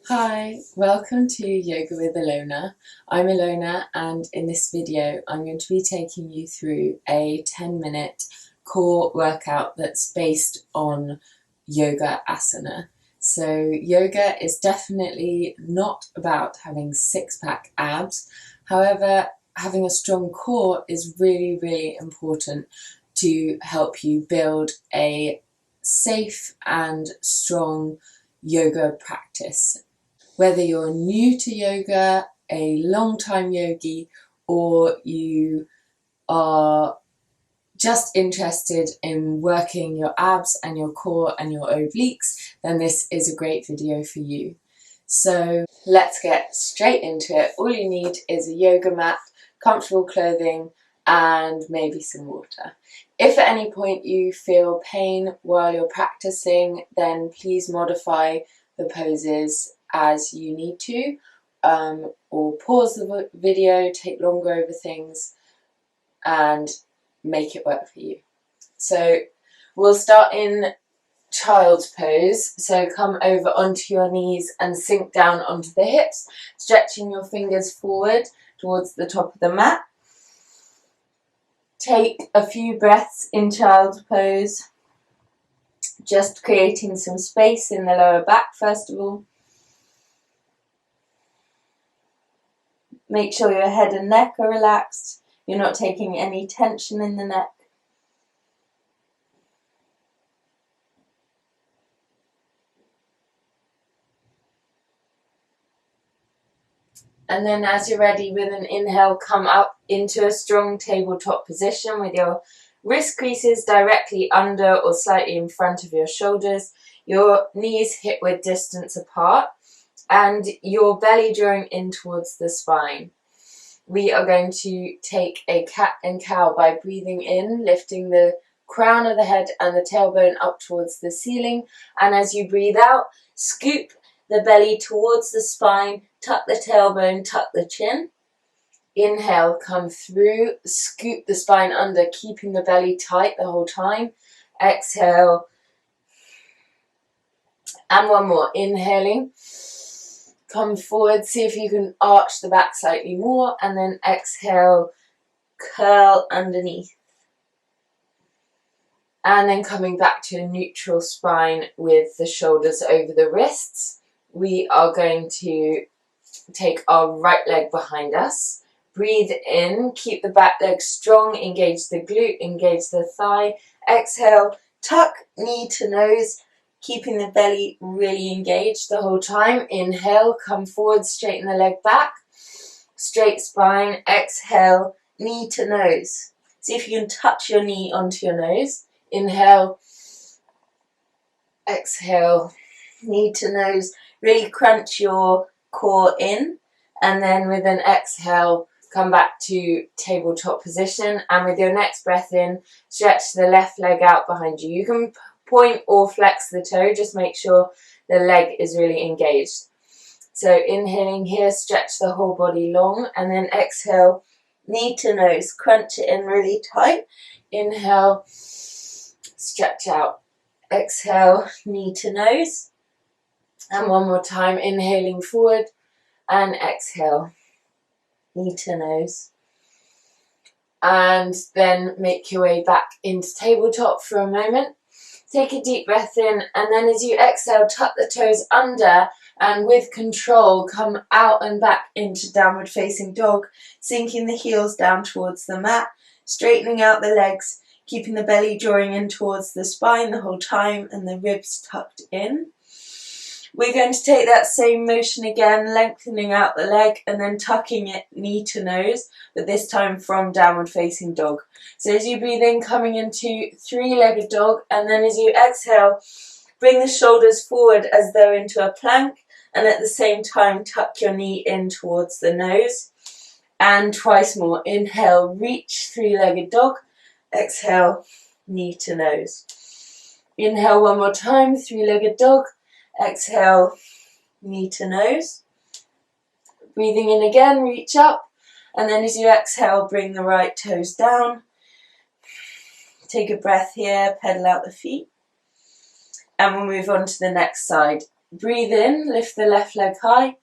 Hi, welcome to Yoga with Ilona. I'm Ilona, and in this video I'm going to be taking you through a 10-minute core workout that's based on yoga asana. So yoga is definitely not about having six-pack abs. However, having a strong core is really, really important to help you build a safe and strong yoga practice. Whether you're new to yoga, a long-time yogi, or you are just interested in working your abs and your core and your obliques, then this is a great video for you. So let's get straight into it. All you need is a yoga mat, comfortable clothing, and maybe some water. If at any point you feel pain while you're practicing, then please modify the poses as you need to, or pause the video, take longer over things, and make it work for you. So we'll start in child's pose. So come over onto your knees and sink down onto the hips, stretching your fingers forward towards the top of the mat. Take a few breaths in child's pose, just creating some space in the lower back first of all. Make sure your head and neck are relaxed. You're not taking any tension in the neck. And then as you're ready, with an inhale, come up into a strong tabletop position with your wrist creases directly under or slightly in front of your shoulders, your knees hip-width distance apart, and your belly drawing in towards the spine. We are going to take a cat and cow by breathing in, lifting the crown of the head and the tailbone up towards the ceiling, and as you breathe out, scoop the belly towards the spine, tuck the tailbone, tuck the chin. Inhale, come through, scoop the spine under, keeping the belly tight the whole time. Exhale, and one more. Inhaling, come forward, see if you can arch the back slightly more, and then exhale, curl underneath. And then coming back to a neutral spine with the shoulders over the wrists, we are going to take our right leg behind us. Breathe in, keep the back leg strong, engage the glute, engage the thigh. Exhale, tuck knee to nose, keeping the belly really engaged the whole time. Inhale, come forward, straighten the leg back. Straight spine, exhale, knee to nose. See if you can touch your knee onto your nose. Inhale, exhale, knee to nose. Really crunch your core in, and then with an exhale, come back to tabletop position, and with your next breath in, stretch the left leg out behind you. You can point or flex the toe, just make sure the leg is really engaged. So inhaling here, stretch the whole body long, and then exhale, knee to nose, crunch it in really tight. Inhale, stretch out. Exhale, knee to nose. And one more time, inhaling forward, and exhale, knee to nose. And then make your way back into tabletop for a moment. Take a deep breath in, and then as you exhale, tuck the toes under, and with control, come out and back into downward facing dog, sinking the heels down towards the mat, straightening out the legs, keeping the belly drawing in towards the spine the whole time, and the ribs tucked in. We're going to take that same motion again, lengthening out the leg and then tucking it knee to nose, but this time from downward facing dog. So as you breathe in, coming into three-legged dog, and then as you exhale, bring the shoulders forward as though into a plank, and at the same time tuck your knee in towards the nose. And twice more. Inhale, reach three-legged dog. Exhale, knee to nose. Inhale one more time, three-legged dog. Exhale, knee to nose. Breathing in again, reach up, and then as you exhale, bring the right toes down. Take a breath here, pedal out the feet, and we'll move on to the next side. breathe in, lift the left leg high.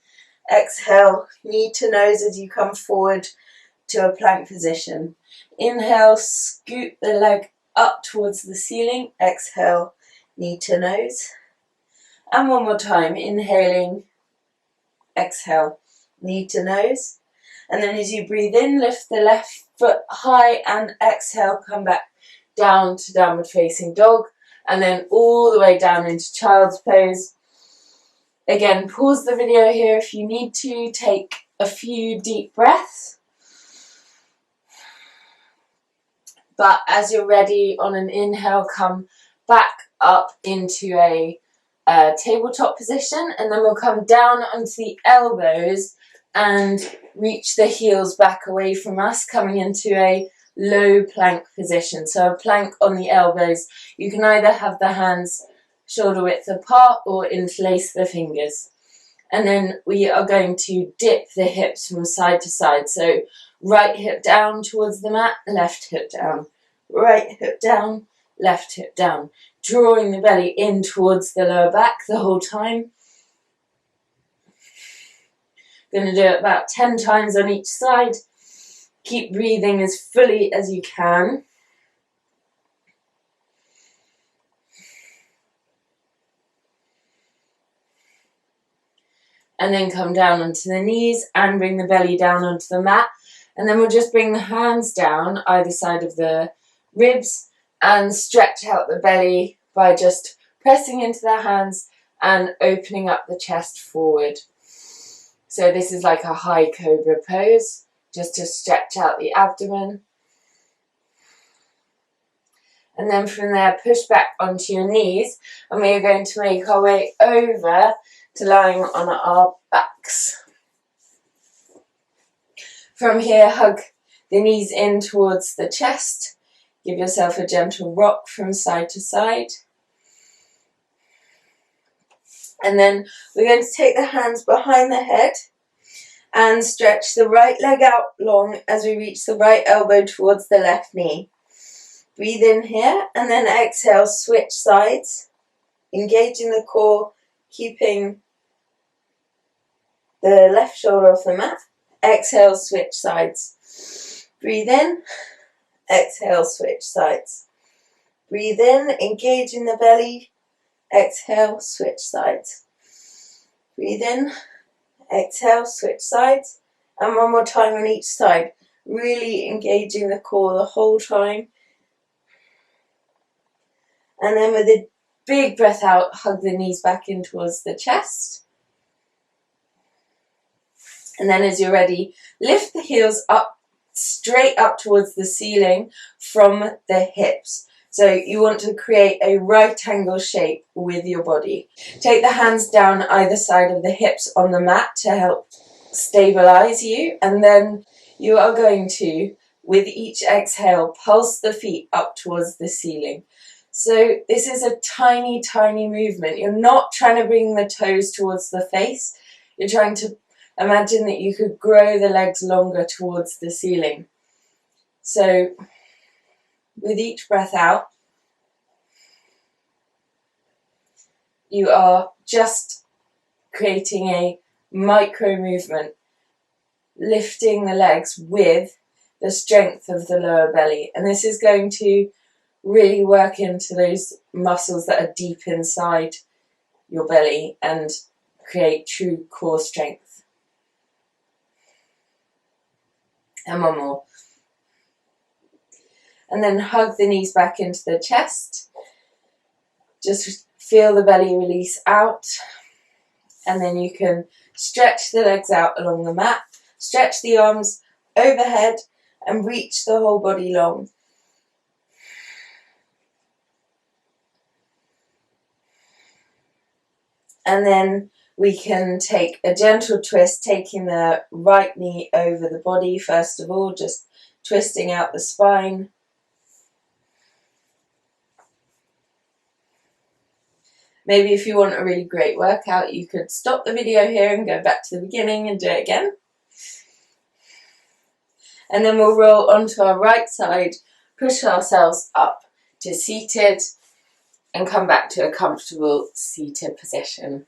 Exhale, knee to nose as you come forward to a plank position. Inhale, scoot the leg up towards the ceiling. Exhale, knee to nose. And one more time, inhaling, exhale, knee to nose. And then as you breathe in, lift the left foot high and exhale, come back down to downward facing dog. And then all the way down into child's pose. Again, pause the video here if you need to. Take a few deep breaths. But as you're ready, on an inhale, come back up into a tabletop position, and then we'll come down onto the elbows and reach the heels back away from us, coming into a low plank position. So a plank on the elbows. You can either have the hands shoulder width apart or interlace the fingers. And then we are going to dip the hips from side to side. So right hip down towards the mat, left hip down. Right hip down, left hip down. Drawing the belly in towards the lower back the whole time. Going to do it about 10 times on each side. Keep breathing as fully as you can. And then come down onto the knees and bring the belly down onto the mat. And then we'll just bring the hands down either side of the ribs and stretch out the belly by just pressing into the hands and opening up the chest forward. So this is like a high cobra pose, just to stretch out the abdomen. And then from there, push back onto your knees, and we are going to make our way over to lying on our backs. From here, hug the knees in towards the chest. Give yourself a gentle rock from side to side. And then we're going to take the hands behind the head and stretch the right leg out long as we reach the right elbow towards the left knee. Breathe in here and then exhale, switch sides, engaging the core, keeping the left shoulder off the mat. Exhale, switch sides. Breathe in, exhale, switch sides. Breathe in, engaging the belly. Exhale, switch sides. Breathe in, exhale, switch sides. And one more time on each side, really engaging the core the whole time. And then with a big breath out, hug the knees back in towards the chest. And then as you're ready, lift the heels up, straight up towards the ceiling from the hips. So you want to create a right angle shape with your body. Take the hands down either side of the hips on the mat to help stabilize you. And then you are going to, with each exhale, pulse the feet up towards the ceiling. So this is a tiny, tiny movement. You're not trying to bring the toes towards the face. You're trying to imagine that you could grow the legs longer towards the ceiling. So with each breath out, you are just creating a micro movement, lifting the legs with the strength of the lower belly. And this is going to really work into those muscles that are deep inside your belly and create true core strength. And one more. And then hug the knees back into the chest. Just feel the belly release out. And then you can stretch the legs out along the mat. Stretch the arms overhead and reach the whole body long. And then we can take a gentle twist, taking the right knee over the body first of all, just twisting out the spine. Maybe if you want a really great workout, you could stop the video here and go back to the beginning and do it again. And then we'll roll onto our right side, push ourselves up to seated, and come back to a comfortable seated position.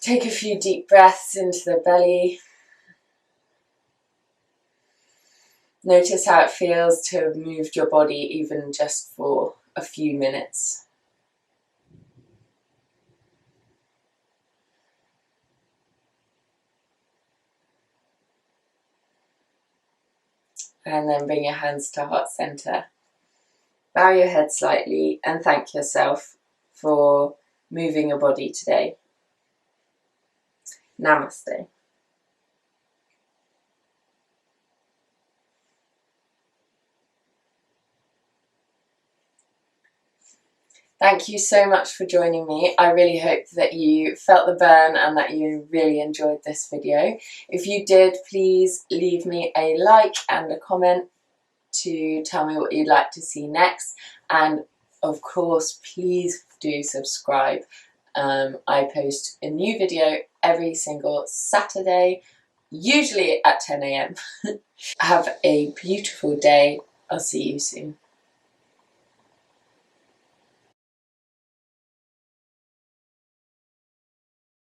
Take a few deep breaths into the belly. Notice how it feels to have moved your body even just for a few minutes. And then bring your hands to heart center. Bow your head slightly and thank yourself for moving your body today. Namaste. Thank you so much for joining me. I really hope that you felt the burn and that you really enjoyed this video. If you did, please leave me a like and a comment to tell me what you'd like to see next. And of course, please do subscribe. I post a new video every single Saturday, usually at 10 AM. Have a beautiful day. I'll see you soon.